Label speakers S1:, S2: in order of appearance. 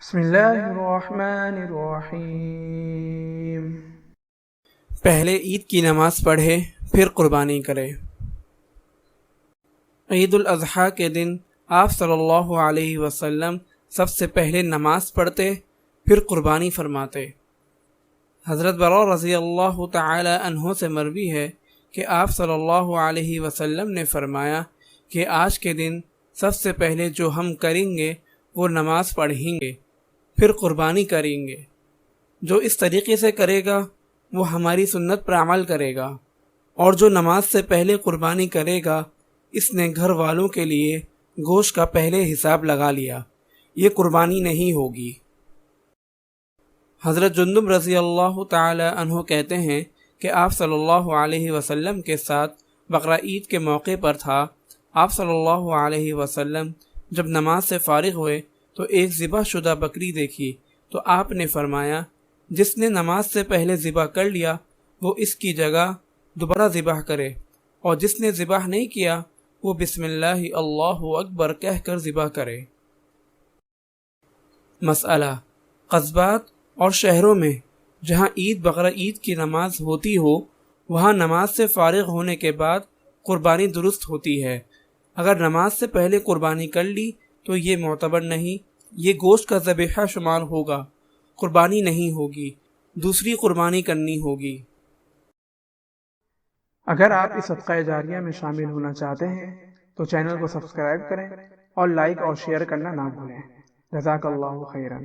S1: بسم اللہ الرحمن الرحیم۔
S2: پہلے عید کی نماز پڑھے پھر قربانی کرے۔ عید الاضحیٰ کے دن آپ صلی اللہ علیہ وسلم سب سے پہلے نماز پڑھتے پھر قربانی فرماتے۔ حضرت براء رضی اللہ تعالی عنہ سے مروی ہے کہ آپ صلی اللہ علیہ وسلم نے فرمایا کہ آج کے دن سب سے پہلے جو ہم کریں گے وہ نماز پڑھیں گے پھر قربانی کریں گے۔ جو اس طریقے سے کرے گا وہ ہماری سنت پر عمل کرے گا، اور جو نماز سے پہلے قربانی کرے گا اس نے گھر والوں کے لیے گوشت کا پہلے حساب لگا لیا، یہ قربانی نہیں ہوگی۔ حضرت جندب رضی اللہ تعالی عنہ کہتے ہیں کہ آپ صلی اللہ علیہ وسلم کے ساتھ بقرہ عید کے موقع پر تھا۔ آپ صلی اللہ علیہ وسلم جب نماز سے فارغ ہوئے تو ایک ذبح شدہ بکری دیکھی تو آپ نے فرمایا، جس نے نماز سے پہلے ذبح کر لیا وہ اس کی جگہ دوبارہ ذبح کرے، اور جس نے ذبح نہیں کیا وہ بسم اللہ اللہ اکبر کہہ کر ذبح کرے۔ مسئلہ: قصبات اور شہروں میں جہاں عید بقرہ عید کی نماز ہوتی ہو وہاں نماز سے فارغ ہونے کے بعد قربانی درست ہوتی ہے۔ اگر نماز سے پہلے قربانی کر لی تو یہ معتبر نہیں، یہ گوشت کا ذبیحہ شمار ہوگا، قربانی نہیں ہوگی، دوسری قربانی کرنی ہوگی۔
S1: اگر آپ اس صدقہ جاریہ میں شامل ہونا چاہتے ہیں تو چینل کو سبسکرائب کریں اور لائک اور شیئر کرنا نہ بھولیں۔ جزاک اللہ خیرا۔